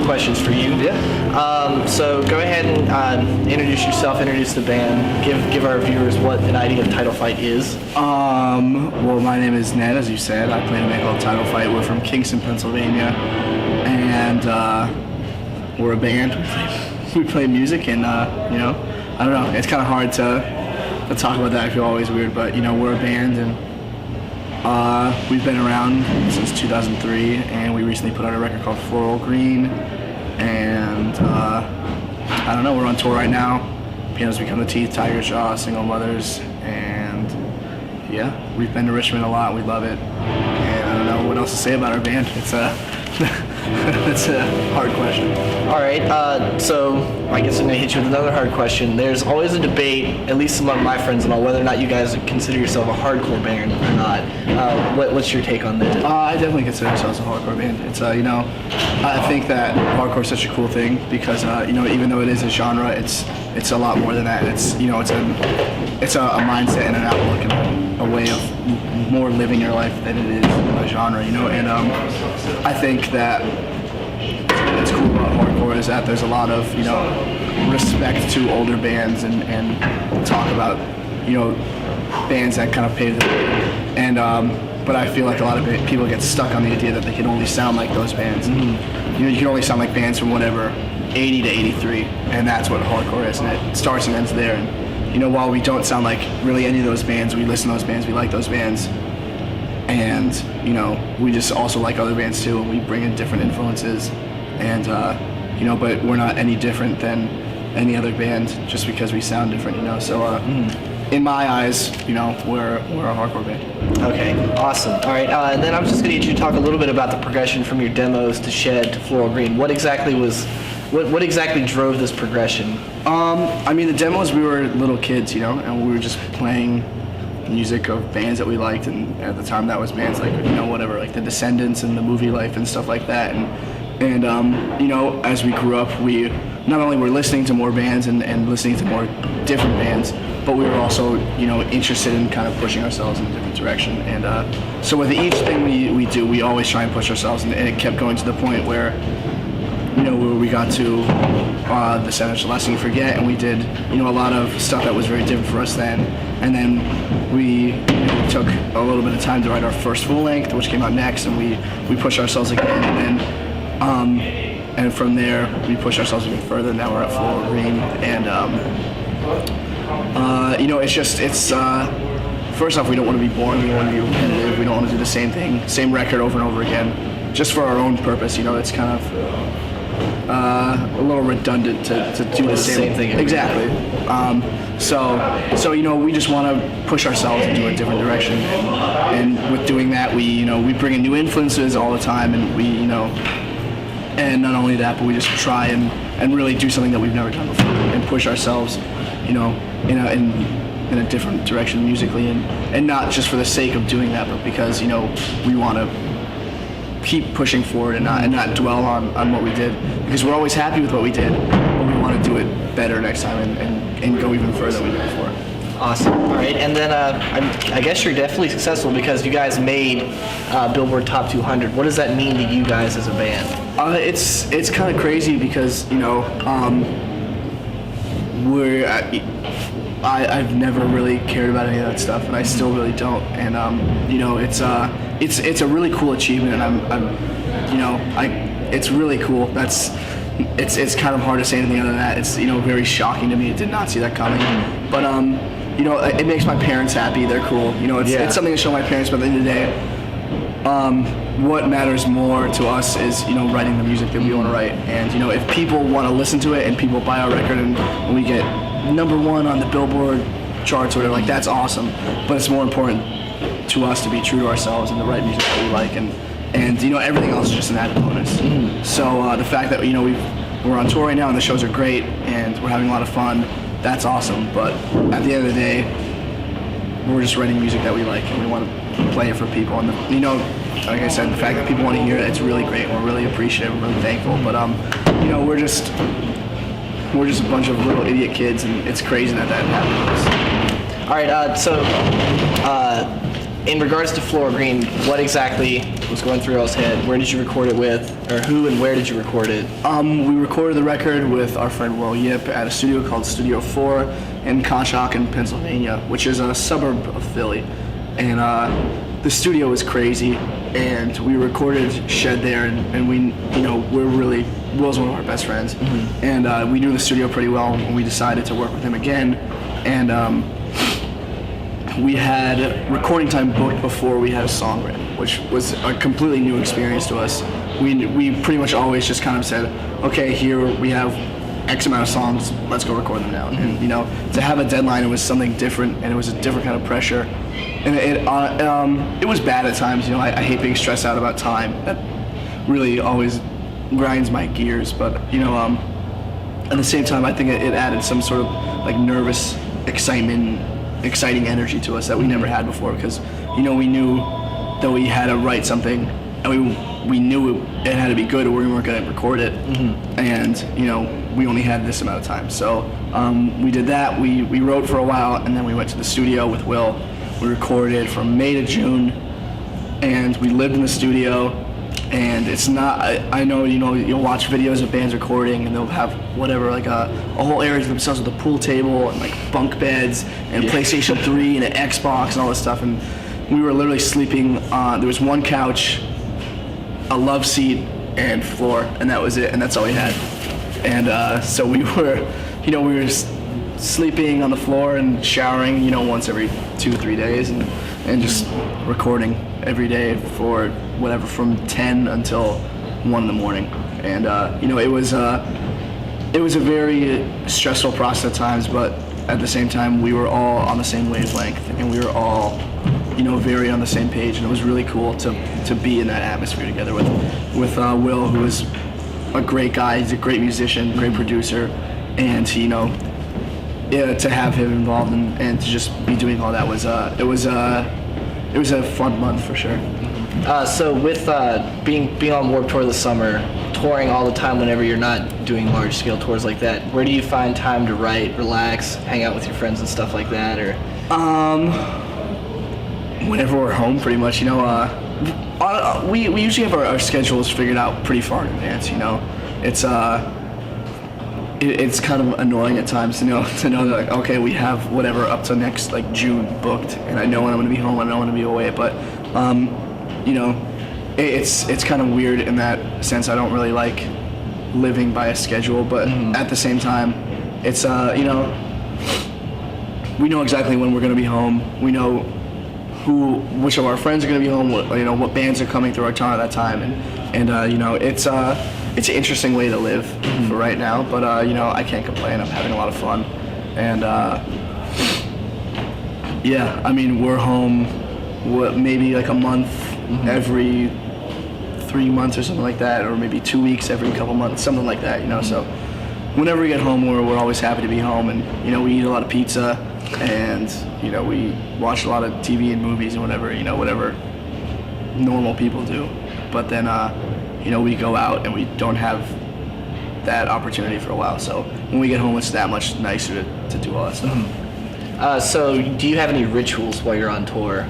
couple questions for you. Yeah. So go ahead and introduce yourself, introduce the band, give our viewers what an idea of Title Fight is. Well, my name is Ned, as you said. I play in a band called Title Fight. We're from Kingston, Pennsylvania, and we're a band. We play music, and you know, I don't know. It's kind of hard to talk about that. I feel always weird, but you know, we're a band, and we've been around since 2003, and we recently put out a record called Floral Green, and I don't know. We're on tour right now. Pianos Become the Teeth, Tiger Jaw, Single Mothers, and yeah, we've been to Richmond a lot. We love it, and I don't know what else to say about our band. It's that's a hard question. All right, so I guess I'm going to hit you with another hard question. There's always a debate, at least among my friends and all, whether or not you guys consider yourself a hardcore band or not. What's your take on that? I definitely consider ourselves a hardcore band. It's you know, I think that hardcore is such a cool thing because you know, even though it is a genre, it's a lot more than that. It's, you know, it's a mindset and an outlook and a way of more living your life than it is a genre, you know. And I think that what's cool about hardcore is that there's a lot of, you know, respect to older bands and talk about, you know, bands that kind of paved the way. And but I feel like a lot of people get stuck on the idea that they can only sound like those bands. Mm-hmm. You know, you can only sound like bands from whatever 80 to 83, and that's what hardcore is, and it starts and ends there. And you know, while we don't sound like really any of those bands, we listen to those bands, we like those bands, and you know, we just also like other bands too, and we bring in different influences, and you know, but we're not any different than any other band just because we sound different, you know. So in my eyes, you know, we're a hardcore band. Okay, awesome. All right, and then I'm just going to get you to talk a little bit about the progression from your demos to Shed to Floral Green. What exactly drove this progression? I mean, the demos, we were little kids, you know, and we were just playing music of bands that we liked, and at the time that was bands like, you know, whatever, like The Descendants and The Movie Life and stuff like that. And you know, as we grew up, we not only were listening to more bands and listening to more different bands, but we were also, you know, interested in kind of pushing ourselves in a different direction. And so with each thing we do, we always try and push ourselves, and it kept going to the point where, you know, where we got to the 7-inch Last Thing You Forget, and we did, you know, a lot of stuff that was very different for us then. And then we, you know, took a little bit of time to write our first full length, which came out next, and we pushed ourselves again. And from there, we pushed ourselves even further. Now we're at Floral Green, and you know, first off, we don't want to be boring. We don't want to be repetitive. We don't want to do the same thing, same record over and over again, just for our own purpose. You know, it's kind of a little redundant to do the same thing. Exactly. So you know, we just want to push ourselves into a different direction, and with doing that, we bring in new influences all the time, and we, you know, and not only that, but we just try and really do something that we've never done before, and push ourselves, you know, in a different direction musically, and not just for the sake of doing that, but because, you know, we want to keep pushing forward and not dwell on what we did, because we're always happy with what we did, but we want to do it better next time and go even further than we did before. Awesome. All right, and then I guess you're definitely successful because you guys made Billboard Top 200. What does that mean to you guys as a band? It's kind of crazy because, you know, I've never really cared about any of that stuff, and I still really don't. And you know, it's a really cool achievement, and you know, it's really cool. It's kind of hard to say anything other than that. It's, you know, very shocking to me. I did not see that coming. But you know, it makes my parents happy. They're cool. You know, it's something to show my parents. But at the end of the day, what matters more to us is, you know, writing the music that we want to write. And you know, if people want to listen to it and people buy our record and we get #1 on the Billboard charts or whatever, like, that's awesome. But it's more important to us to be true to ourselves and to write music that we like. And you know, everything else is just an added bonus. Mm-hmm. So the fact that, you know, we're on tour right now and the shows are great and we're having a lot of fun, that's awesome. But at the end of the day, we're just writing music that we like, and we want to play it for people. And you know, like I said, the fact that people want to hear it, it's really great. We're really appreciative. We're really thankful. But you know, we're just a bunch of little idiot kids, and it's crazy that happens. All right. So in regards to Floral Green, what exactly was going through y'all's head? Where did you record it with, or who and where did you record it? We recorded the record with our friend Will Yip at a studio called Studio 4 in Conshohocken, Pennsylvania, which is a suburb of Philly. And the studio was crazy, and we recorded Shed there, and we, Will's one of our best friends, and we knew the studio pretty well, and we decided to work with him again, and we had recording time booked before we had a song written, which was a completely new experience to us. We pretty much always just kind of said, okay, here we have X amount of songs, let's go record them now. And to have a deadline, it was something different, and it was a different kind of pressure. And it was bad at times. I hate being stressed out about time. That really always grinds my gears. But at the same time, I think it added some sort of like nervous exciting energy to us that we never had before. Because we knew that we had to write something, and we knew it had to be good, or we weren't going to record it. And we only had this amount of time. So we did that. We wrote for a while, and then we went to the studio with Will. We recorded from May to June, and we lived in the studio. And it's not, I know, you'll watch videos of bands recording, and they'll have whatever, like a whole area to themselves with a pool table and like bunk beds and PlayStation 3 and an Xbox and all this stuff. And we were literally sleeping on, there was one couch, a love seat, and floor, and that was it, and that's all we had. And so we were sleeping on the floor and showering, once every 2-3 days, and just recording every day for whatever, from 10 until 1 in the morning. And it was a very stressful process at times, but at the same time we were all on the same wavelength, and we were all very on the same page, and it was really cool to be in that atmosphere together with Will, who is a great guy. He's a great musician, great producer, and to have him involved and to just be doing all that was it was a fun month for sure. So with being on Warped Tour this summer, touring all the time whenever you're not doing large scale tours like that, where do you find time to write, relax, hang out with your friends and stuff like that? Or whenever we're home, pretty much. We usually have our schedules figured out pretty far in advance. It's kind of annoying at times to know that, like, okay, we have whatever up to next like June booked, and I know when I'm going to be home, I know when I'm going to be away, but it's kind of weird in that sense. I don't really like living by a schedule, but at the same time, it's we know exactly when we're going to be home. We know which of our friends are going to be home, what bands are coming through our town at that time, and it's an interesting way to live for right now, but I can't complain. I'm having a lot of fun, and we're home maybe like a month every 3 months or something like that, or maybe 2 weeks every couple months, something like that. So whenever we get home, we're always happy to be home, and we eat a lot of pizza, and we watch a lot of TV and movies and whatever normal people do, but then we go out and we don't have that opportunity for a while. So when we get home, it's that much nicer to do all that stuff. So do you have any rituals while you're on tour?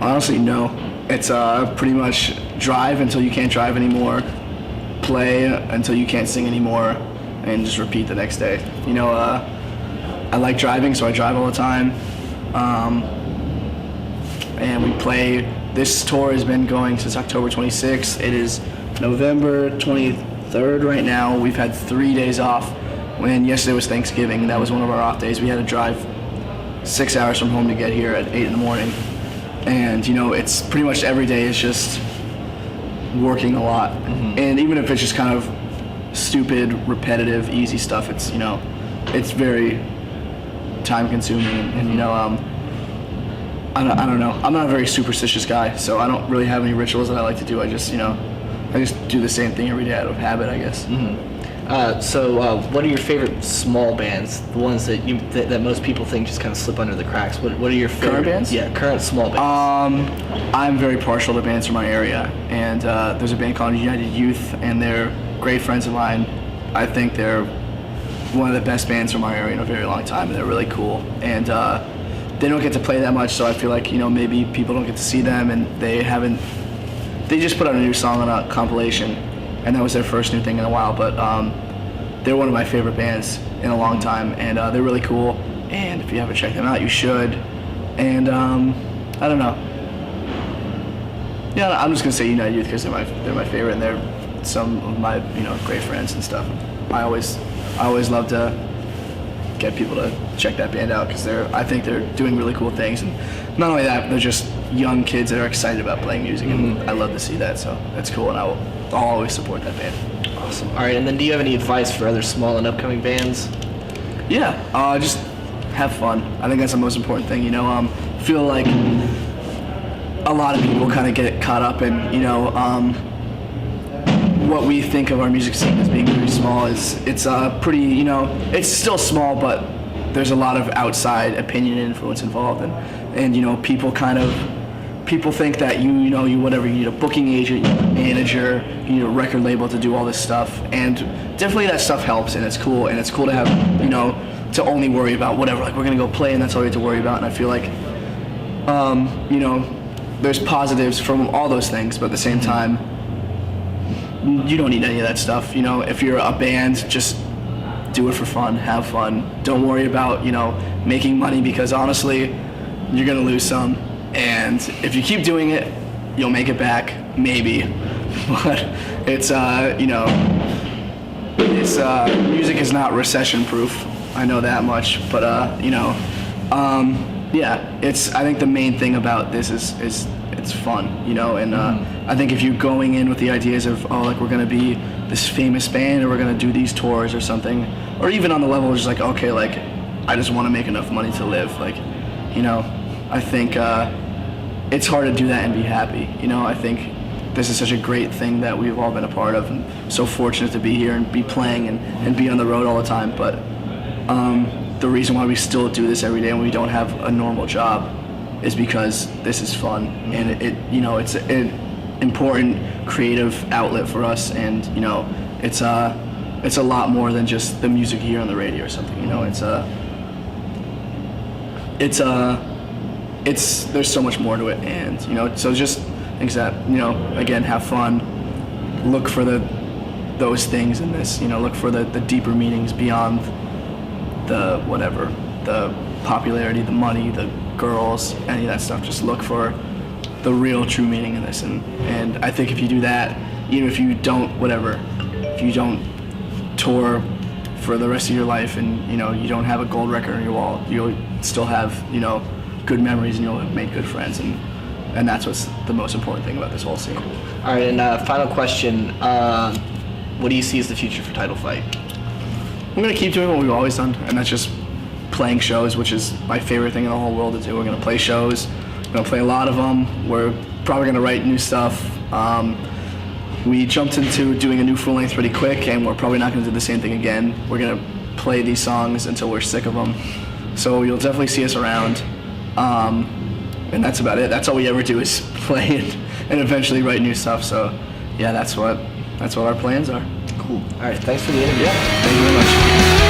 Honestly, no. It's pretty much drive until you can't drive anymore, play until you can't sing anymore, and just repeat the next day. I like driving, so I drive all the time. And we play. This tour has been going since October 26th. It is November 23rd right now. We've had 3 days off. When yesterday was Thanksgiving, and that was one of our off days. We had to drive 6 hours from home to get here at 8 in the morning. And it's pretty much every day is just working a lot. And even if it's just kind of stupid, repetitive, easy stuff, it's it's very time consuming, and I don't know. I'm not a very superstitious guy, so I don't really have any rituals that I like to do. I just do the same thing every day out of habit, I guess. So what are your favorite small bands? The ones that most people think just kind of slip under the cracks. What are your favorite current bands? Yeah, current small bands. I'm very partial to bands from my area, and there's a band called United Youth, and they're great friends of mine. I think they're one of the best bands from our area in a very long time, and they're really cool. And they don't get to play that much, so I feel like, you know, maybe people don't get to see them, and they just put out a new song on a compilation, and that was their first new thing in a while, but they're one of my favorite bands in a long time, and they're really cool, and if you haven't checked them out, you should. And I don't know. Yeah, I'm just gonna say United Youth because they're my favorite, and they're some of my, you know, great friends and stuff. I always love to get people to check that band out because I think they're doing really cool things, and not only that, they're just young kids that are excited about playing music, and I love to see that. So that's cool, and I'll always support that band. Awesome. All right, and then do you have any advice for other small and upcoming bands? Yeah, just have fun. I think that's the most important thing. You know, feel like a lot of people kind of get caught up in, you know, what we think of our music scene as being very small. It's pretty, you know, it's still small, but there's a lot of outside opinion and influence involved, and you know, people think that you need a booking agent, you need a manager, you need a record label to do all this stuff, and definitely that stuff helps, and it's cool to have, you know, to only worry about whatever, like we're gonna go play and that's all we have to worry about. And I feel like, you know, there's positives from all those things, but at the same time, you don't need any of that stuff. You know, if you're a band, just do it for fun, have fun. Don't worry about, you know, making money, because honestly, you're gonna lose some. And if you keep doing it, you'll make it back, maybe. But it's, you know, music is not recession-proof. I know that much. But, you know, yeah, I think the main thing about this is it's fun, you know. And I think if you're going in with the ideas of, oh, like we're gonna be this famous band, or we're gonna do these tours or something, or even on the level of just like, okay, like I just want to make enough money to live, like, you know, I think it's hard to do that and be happy. You know, I think this is such a great thing that we've all been a part of, and so fortunate to be here and be playing and be on the road all the time. But the reason why we still do this every day and we don't have a normal job is because this is fun, and you know, it's an important creative outlet for us, and you know, it's a lot more than just the music you hear on the radio or something. You know, there's so much more to it, and you know, so just things that, you know, again, have fun, look for those things in this, you know, look for the deeper meanings beyond the whatever, the popularity, the money, the girls, any of that stuff. Just look for the real true meaning in this, and I think if you do that, even if you don't tour for the rest of your life, and you know, you don't have a gold record on your wall, you'll still have, you know, good memories, and you'll have made good friends, and that's what's the most important thing about this whole scene. All right, and final question, what do you see as the future for Title Fight? I'm gonna keep doing what we've always done, and that's just playing shows, which is my favorite thing in the whole world to do. We're gonna play shows, we're gonna play a lot of them, we're probably gonna write new stuff. We jumped into doing a new full length pretty quick, and we're probably not gonna do the same thing again. We're gonna play these songs until we're sick of them. So you'll definitely see us around. And that's about it. That's all we ever do is play and eventually write new stuff. So yeah, that's what our plans are. Cool. All right, thanks for the interview. Yeah, thank you very much.